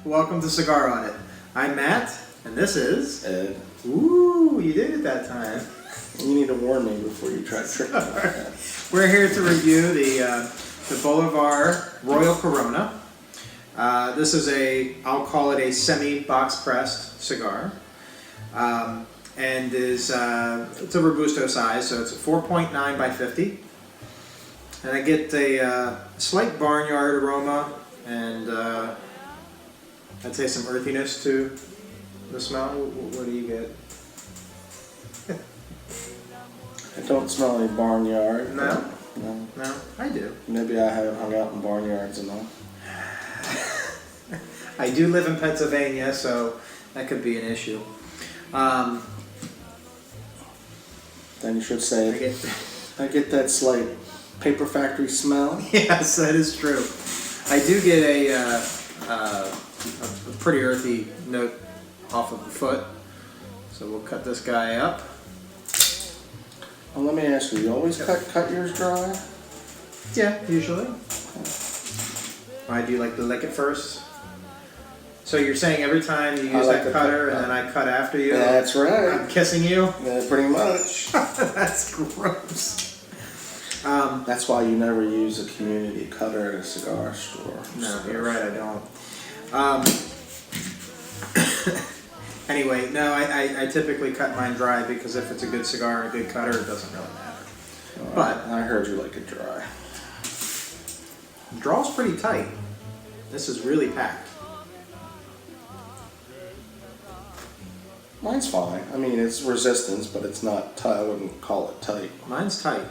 Welcome to Cigar Audit. I'm Matt, and this is Ed. Ooh, you did it that time. You need to warn me before you try to trick me like that. We're here to review the Bolivar Royal Corona. This is I'll call it a semi-box pressed cigar. And it's a Robusto size, so it's a 4.9 by 50. And I get a slight barnyard aroma and I'd say some earthiness to the smell. What do you get? I don't smell any barnyard. No? No. No? I do. Maybe I haven't hung out in barnyards enough. I do live in Pennsylvania, so that could be an issue. Then you should say, I get that slight paper factory smell. Yes, that is true. I do get a pretty earthy note off of the foot. So we'll cut this guy up. Well, let me ask you always cut yours dry? Yeah, usually. Why do you like to lick it first? So you're saying every time you use that cutter and then I cut after you? That's right. I'm kissing you? Yeah, pretty much. That's gross. That's why you never use a community cutter at a cigar store. No, you're right, I don't. Anyway, no, I typically cut mine dry because if it's a good cigar and a good cutter, it doesn't really matter. But I heard you like it dry. The draw's pretty tight. This is really packed. Mine's fine. I mean, it's resistance, but it's not tight. I wouldn't call it tight. Mine's tight.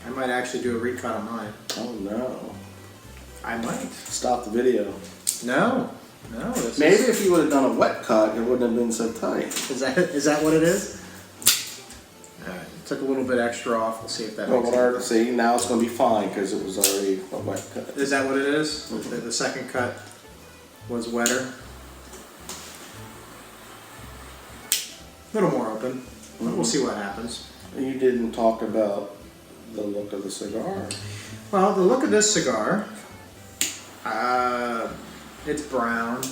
I might actually do a recut on mine. Oh no. I might. Stop the video. No. Maybe if you would have done a wet cut, it wouldn't have been so tight. Is that what it is? Alright, took a little bit extra off. We'll see if that makes sense. See, now it's going to be fine because it was already a wet cut. Is that what it is? Mm-hmm. The second cut was wetter? A little more open. Mm-hmm. We'll see what happens. You didn't talk about the look of the cigar. Well, the look of this cigar, it's brown.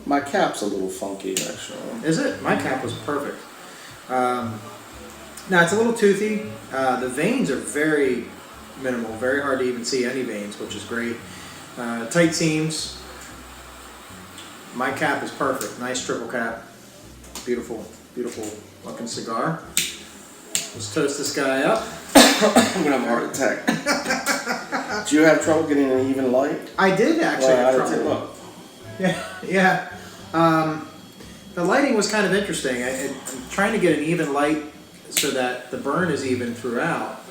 My cap's a little funky, actually. Is it? My cap was perfect. Now, it's a little toothy. The veins are very minimal, very hard to even see any veins, which is great. Tight seams. My cap is perfect. Nice triple cap. Beautiful, beautiful looking cigar. Let's toast this guy up. I'm going to have a heart attack. Do you have trouble getting an even light? I did actually have trouble. Look. Yeah. The lighting was kind of interesting. I'm trying to get an even light so that the burn is even throughout.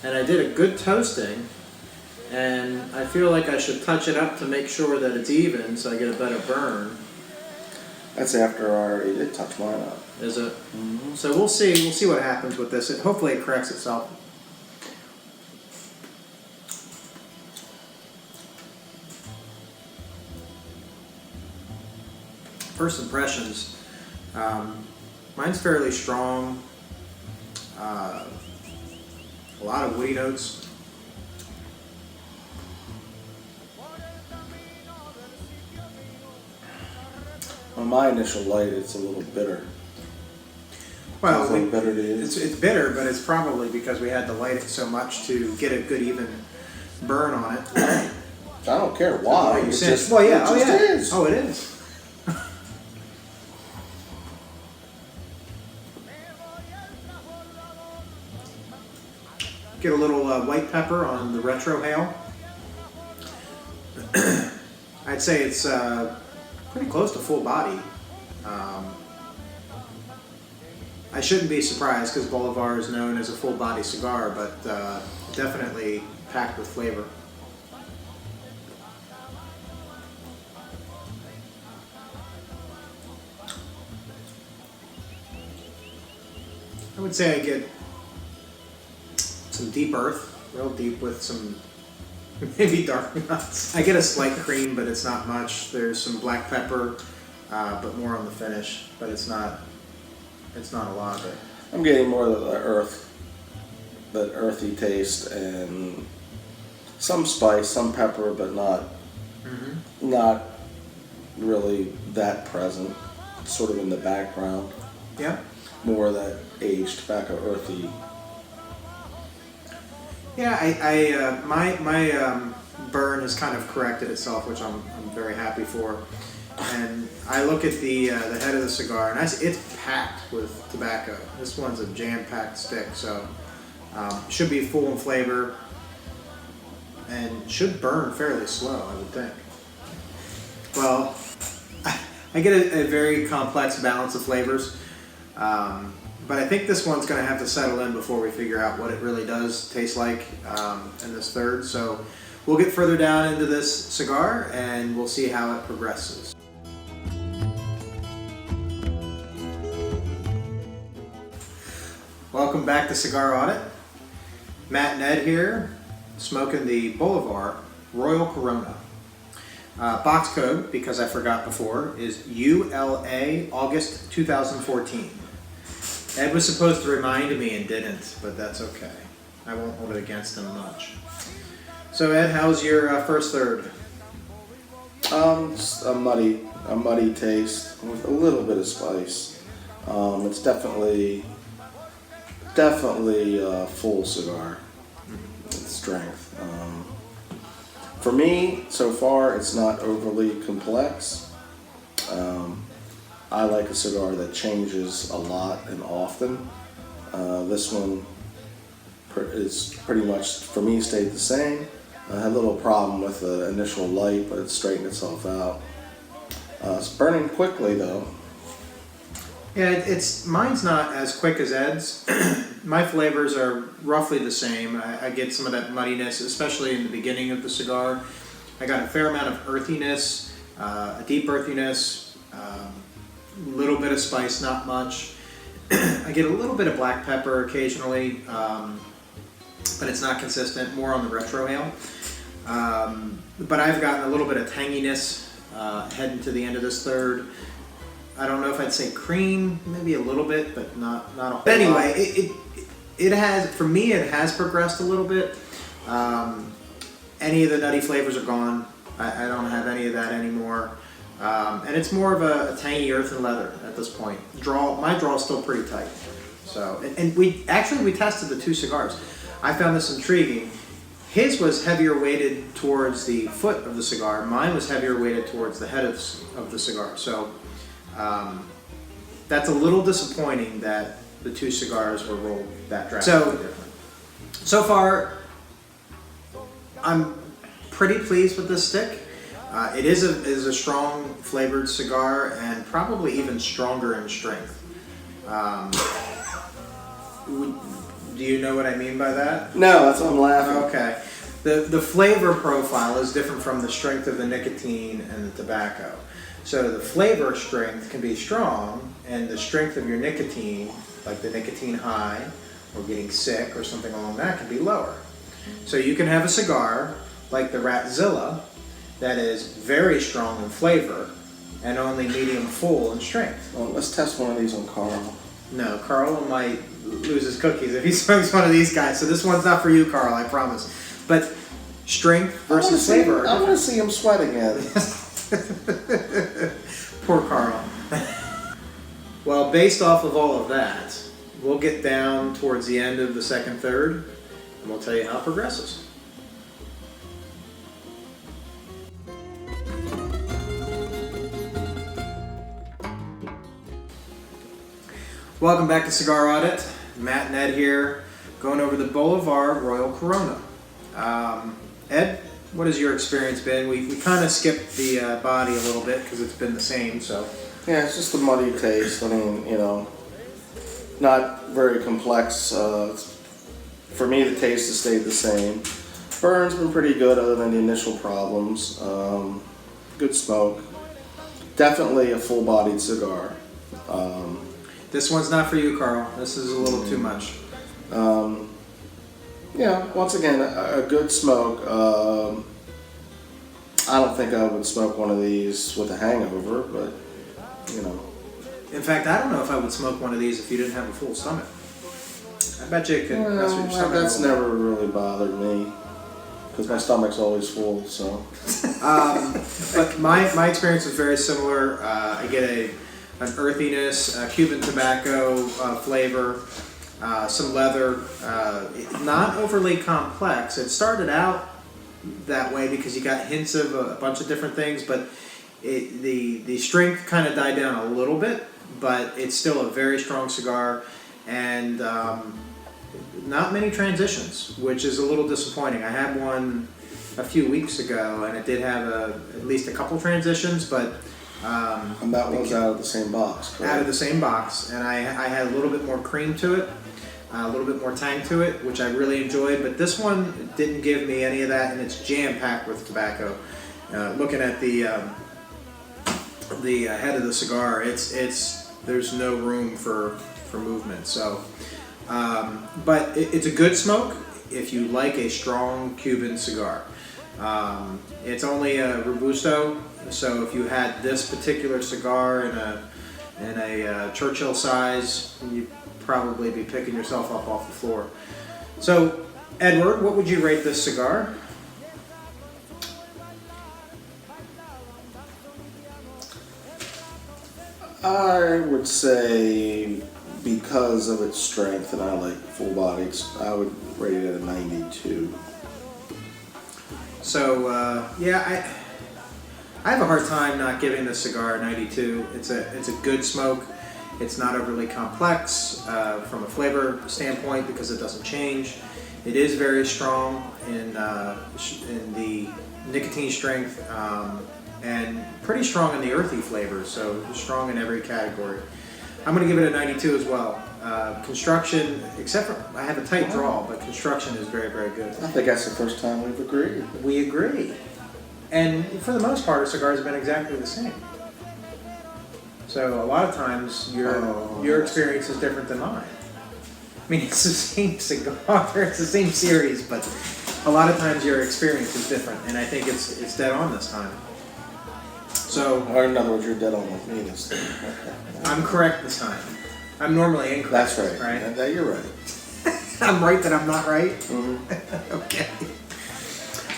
And I did a good toasting. And I feel like I should touch it up to make sure that it's even so I get a better burn. That's after I already did touch mine up. Is it? Mm-hmm. So we'll see. We'll see what happens with this. Hopefully it corrects itself. First impressions, mine's fairly strong, a lot of woody notes. On my initial light, it's a little bitter. Well, bitter to you? It's bitter, but it's probably because we had to light it so much to get a good even burn on it. I don't care why. It just, well, yeah, it just is. Oh, it is. Get a little white pepper on the retrohale. I'd say it's pretty close to full body. I shouldn't be surprised because Bolivar is known as a full body cigar, but definitely packed with flavor. I would say I get some deep earth, real deep with some maybe dark nuts. I get a slight cream, but it's not much. There's some black pepper, but more on the finish. But it's not a lot. But I'm getting more of the earthy taste and some spice, some pepper, but not really that present. It's sort of in the background. Yeah. More that aged tobacco, earthy. Yeah, my burn has kind of corrected itself, which I'm very happy for. And I look at the head of the cigar, and it's packed with tobacco. This one's a jam-packed stick, so should be full in flavor and should burn fairly slow, I would think. Well, I get a very complex balance of flavors, but I think this one's going to have to settle in before we figure out what it really does taste like in this third. So we'll get further down into this cigar and we'll see how it progresses. Welcome back to Cigar Audit. Matt and Ed here, smoking the Bolivar Royal Corona. Box code, because I forgot before, is ULA August 2014. Ed was supposed to remind me and didn't, but that's okay. I won't hold it against him much. So Ed, how's your first third? Just a muddy taste with a little bit of spice. It's definitely a full cigar. Its strength. For me, so far, it's not overly complex. I like a cigar that changes a lot and often. This one is pretty much, for me, stayed the same. I had a little problem with the initial light, but it straightened itself out. It's burning quickly, though. Yeah, mine's not as quick as Ed's. My flavors are roughly the same. I get some of that muddiness, especially in the beginning of the cigar. I got a fair amount of earthiness, a deep earthiness, a little bit of spice, not much. I get a little bit of black pepper occasionally, but it's not consistent, more on the retrohale. But I've gotten a little bit of tanginess heading to the end of this third. I don't know if I'd say cream, maybe a little bit, but not a whole lot. But anyway, it has, for me, it has progressed a little bit. Any of the nutty flavors are gone. I don't have any of that anymore. And it's more of a tangy earth and leather at this point. My draw is still pretty tight. So, and we tested the two cigars. I found this intriguing. His was heavier weighted towards the foot of the cigar. Mine was heavier weighted towards the head of the cigar. So that's a little disappointing that the two cigars were rolled that drastically different. So far, I'm pretty pleased with this stick. It is a strong flavored cigar and probably even stronger in strength. Do you know what I mean by that? No, that's what I'm laughing. Okay. The flavor profile is different from the strength of the nicotine and the tobacco. So the flavor strength can be strong, and the strength of your nicotine, like the nicotine high, or getting sick, or something along that, can be lower. So you can have a cigar like the Ratzilla that is very strong in flavor and only medium full in strength. Well, let's test one of these on Carl. No, Carl might lose his cookies if he smokes one of these guys. So this one's not for you, Carl, I promise. But strength versus flavor. I want to see him sweat again. Poor Carl. Well, based off of all of that, we'll get down towards the end of the second third, and we'll tell you how it progresses. Welcome back to Cigar Audit. Matt and Ed here, going over the Bolivar Royal Corona. Ed, what has your experience been? We kind of skipped the body a little bit because it's been the same, so. Yeah, it's just a muddy taste. I mean, not very complex. For me, the taste has stayed the same. Burn's been pretty good other than the initial problems. Good smoke. Definitely a full-bodied cigar. This one's not for you, Carl. This is a little too much. Yeah, once again, a good smoke. I don't think I would smoke one of these with a hangover, but, In fact, I don't know if I would smoke one of these if you didn't have a full stomach. I bet you it could mess with your stomach. That's never really bothered me. because my stomach's always full. So, But my experience was very similar. I get an earthiness, Cuban tobacco flavor, some leather, not overly complex. It started out that way because you got hints of a bunch of different things, but the strength kind of died down a little bit, but it's still a very strong cigar, and not many transitions, which is a little disappointing. I had one a few weeks ago, and it did have at least a couple transitions, but and that was out of the same box. Correct? Out of the same box, and I had a little bit more cream to it, a little bit more tang to it, which I really enjoyed. But this one didn't give me any of that, and it's jam packed with tobacco. Looking at the head of the cigar, there's no room for movement. So, but it's a good smoke if you like a strong Cuban cigar. It's only a Robusto, so if you had this particular cigar in a Churchill size, you'd probably be picking yourself up off the floor. So, Edward, what would you rate this cigar? I would say, because of its strength, and I like full bodies, I would rate it at a 92. So, yeah, I have a hard time not giving this cigar a 92. It's a good smoke. It's not overly complex from a flavor standpoint because it doesn't change. It is very strong in the nicotine strength and pretty strong in the earthy flavors, so strong in every category. I'm going to give it a 92 as well. Construction, except for I have a tight draw, but construction is very, very good. I think that's the first time we've agreed. We agree. And for the most part, our cigars have been exactly the same. So a lot of times your experience is different than mine. I mean, it's the same cigar, it's the same series, but a lot of times your experience is different, and I think it's dead on this time. So, Or in other words, you're dead on with me this time. I'm correct this time. I'm normally incorrect. That's right. Right? You're right. I'm right that I'm not right? Mm-hmm. Okay.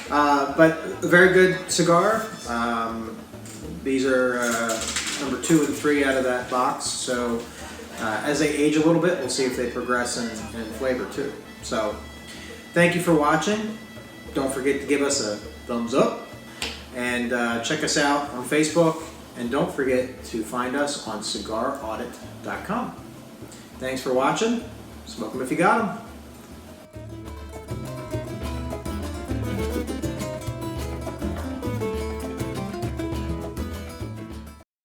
But a very good cigar. These are number 2 and 3 out of that box. So as they age a little bit, we'll see if they progress in flavor too. So thank you for watching. Don't forget to give us a thumbs up. And check us out on Facebook. And don't forget to find us on cigaraudit.com. Thanks for watching. Smoke 'em if you got 'em.